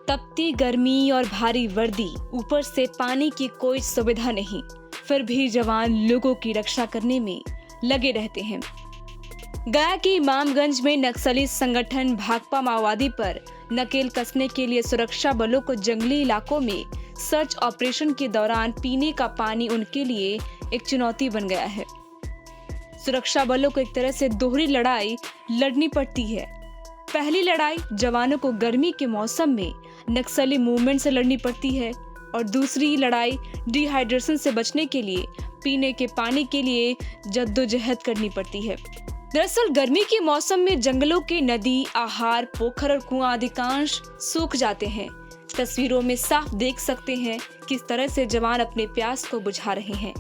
तपती गर्मी और भारी वर्दी, ऊपर से पानी की कोई सुविधा नहीं, फिर भी जवान लोगों की रक्षा करने में लगे रहते हैं। गया के इमामगंज में नक्सली संगठन भाकपा माओवादी पर नकेल कसने के लिए सुरक्षा बलों को जंगली इलाकों में सर्च ऑपरेशन के दौरान पीने का पानी उनके लिए एक चुनौती बन गया है। सुरक्षा बलों को एक तरह से दोहरी लड़ाई लड़नी पड़ती है। पहली लड़ाई जवानों को गर्मी के मौसम में नक्सली मूवमेंट से लड़नी पड़ती है और दूसरी लड़ाई डिहाइड्रेशन से बचने के लिए पीने के पानी के लिए जद्दोजहद करनी पड़ती है। दरअसल गर्मी के मौसम में जंगलों के नदी, आहार, पोखर और कुआं अधिकांश सूख जाते हैं। तस्वीरों में साफ देख सकते हैं किस तरह से जवान अपने प्यास को बुझा रहे हैं।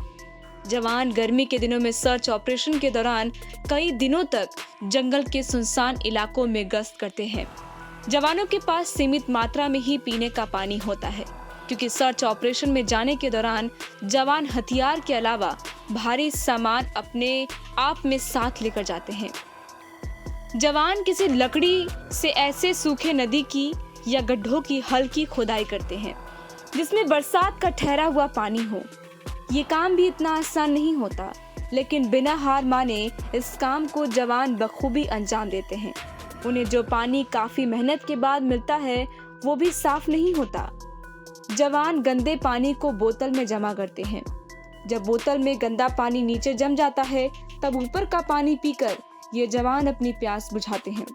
जवान गर्मी के दिनों में सर्च ऑपरेशन के दौरान कई दिनों तक जंगल के सुनसान इलाकों में गश्त करते हैं। जवानों के पास सीमित मात्रा में ही पीने का पानी होता है, क्योंकि सर्च ऑपरेशन में जाने के दौरान जवान हथियार के अलावा भारी सामान अपने आप में साथ लेकर जाते हैं। जवान किसी लकड़ी से ऐसे सूखे नदी की या गड्ढों की हल्की खुदाई करते हैं जिसमें बरसात का ठहरा हुआ पानी हो। ये काम भी इतना आसान नहीं होता, लेकिन बिना हार माने इस काम को जवान बखूबी अंजाम देते हैं। उन्हें जो पानी काफी मेहनत के बाद मिलता है वो भी साफ नहीं होता। जवान गंदे पानी को बोतल में जमा करते हैं। जब बोतल में गंदा पानी नीचे जम जाता है तब ऊपर का पानी पीकर ये जवान अपनी प्यास बुझाते हैं।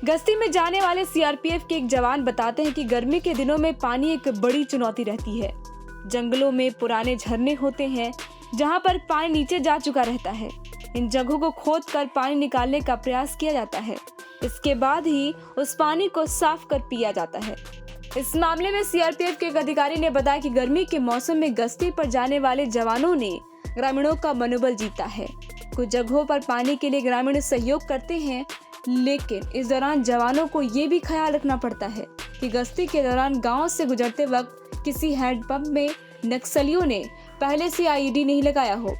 गश्ती में जाने वाले सीआरपीएफ के एक जवान बताते हैं कि गर्मी के दिनों में पानी एक बड़ी चुनौती रहती है। जंगलों में पुराने झरने होते हैं जहां पर पानी नीचे जा चुका रहता है। इन जगहों को खोदकर पानी निकालने का प्रयास किया जाता है। इसके बाद ही उस पानी को साफ कर पिया जाता है। इस मामले में सीआरपीएफ के एक अधिकारी ने बताया कि गर्मी के मौसम में गश्ती पर जाने वाले जवानों ने ग्रामीणों का मनोबल जीता है। कुछ जगहों पर पानी के लिए ग्रामीण सहयोग करते हैं, लेकिन इस दौरान जवानों को ये भी ख्याल रखना पड़ता है कि गश्ती के दौरान गांव से गुजरते वक्त किसी हैंडपंप में नक्सलियों ने पहले से आईईडी नहीं लगाया हो।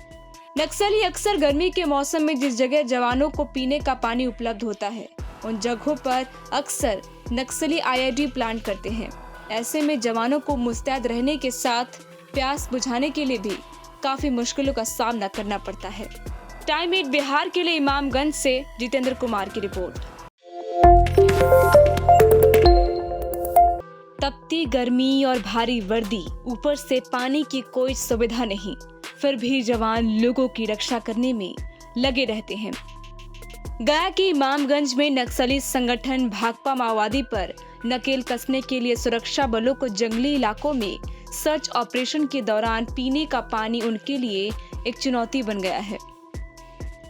नक्सली अक्सर गर्मी के मौसम में जिस जगह जवानों को पीने का पानी उपलब्ध होता है उन जगहों पर अक्सर नक्सली आईईडी प्लांट करते हैं। ऐसे में जवानों को मुस्तैद रहने के साथ प्यास बुझाने के लिए भी काफी मुश्किलों का सामना करना पड़ता है। टाइम 8 बिहार के लिए इमामगंज से जितेंद्र कुमार की रिपोर्ट। तपती गर्मी और भारी वर्दी, ऊपर से पानी की कोई सुविधा नहीं, फिर भी जवान लोगों की रक्षा करने में लगे रहते हैं। गया के इमामगंज में नक्सली संगठन भाकपा माओवादी पर नकेल कसने के लिए सुरक्षा बलों को जंगली इलाकों में सर्च ऑपरेशन के दौरान पीने का पानी उनके लिए एक चुनौती बन गया है।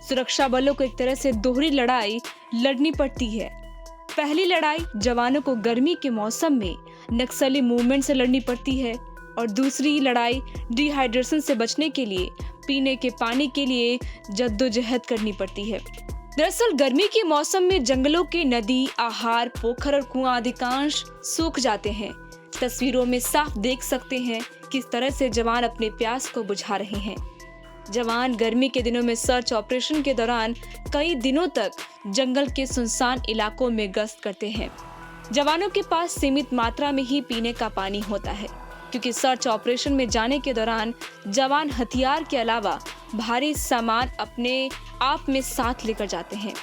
सुरक्षा बलों को एक तरह से दोहरी लड़ाई लड़नी पड़ती है। पहली लड़ाई जवानों को गर्मी के मौसम में नक्सली मूवमेंट से लड़नी पड़ती है और दूसरी लड़ाई डिहाइड्रेशन से बचने के लिए पीने के पानी के लिए जद्दोजहद करनी पड़ती है। दरअसल गर्मी के मौसम में जंगलों के नदी, आहार, पोखर और कुआं अधिकांश सूख जाते हैं। तस्वीरों में साफ देख सकते हैं किस तरह से जवान अपने प्यास को बुझा रहे हैं। जवान गर्मी के दिनों में सर्च ऑपरेशन के दौरान कई दिनों तक जंगल के सुनसान इलाकों में गश्त करते हैं। जवानों के पास सीमित मात्रा में ही पीने का पानी होता है, क्योंकि सर्च ऑपरेशन में जाने के दौरान जवान हथियार के अलावा भारी सामान अपने आप में साथ लेकर जाते हैं।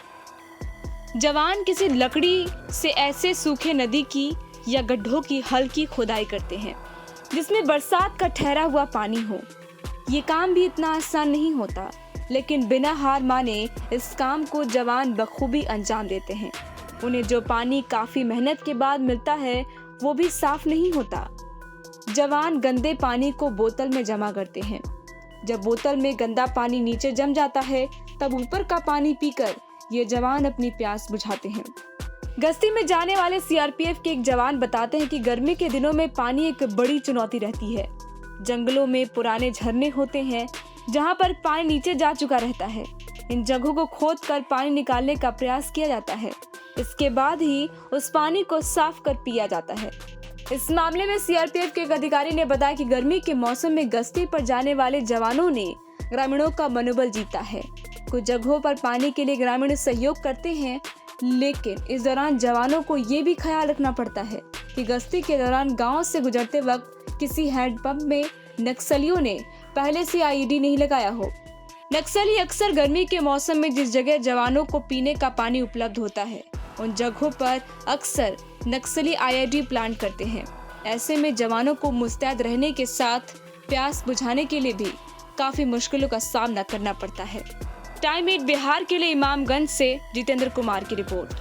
जवान किसी लकड़ी से ऐसे सूखे नदी की या गड्ढों की हल्की खुदाई करते हैं जिसमें बरसात का ठहरा हुआ पानी हो। ये काम भी इतना आसान नहीं होता, लेकिन बिना हार माने इस काम को जवान बखूबी अंजाम देते हैं। उन्हें जो पानी काफी मेहनत के बाद मिलता है वो भी साफ नहीं होता। जवान गंदे पानी को बोतल में जमा करते हैं। जब बोतल में गंदा पानी नीचे जम जाता है तब ऊपर का पानी पीकर ये जवान अपनी प्यास बुझाते हैं। गश्ती में जाने वाले सीआरपीएफ के एक जवान बताते हैं कि गर्मी के दिनों में पानी एक बड़ी चुनौती रहती है। जंगलों में पुराने झरने होते हैं जहां पर पानी नीचे जा चुका रहता है। इन जगहों को खोदकर पानी निकालने का प्रयास किया जाता है। इसके बाद ही उस पानी को साफ कर पिया जाता है। इस मामले में सीआरपीएफ के एक अधिकारी ने बताया कि गर्मी के मौसम में गश्ती पर जाने वाले जवानों ने ग्रामीणों का मनोबल जीता है। कुछ जगहों पर पानी के लिए ग्रामीण सहयोग करते हैं, लेकिन इस दौरान जवानों को ये भी ख्याल रखना पड़ता है कि गश्ती के दौरान गांव से गुजरते वक्त किसी हैंडपंप में नक्सलियों ने पहले से आईईडी नहीं लगाया हो। नक्सली अक्सर गर्मी के मौसम में जिस जगह जवानों को पीने का पानी उपलब्ध होता है उन जगहों पर अक्सर नक्सली आईईडी प्लांट करते हैं। ऐसे में जवानों को मुस्तैद रहने के साथ प्यास बुझाने के लिए भी काफी मुश्किलों का सामना करना पड़ता है। टाइम 8 बिहार के लिए इमामगंज से जितेंद्र कुमार की रिपोर्ट।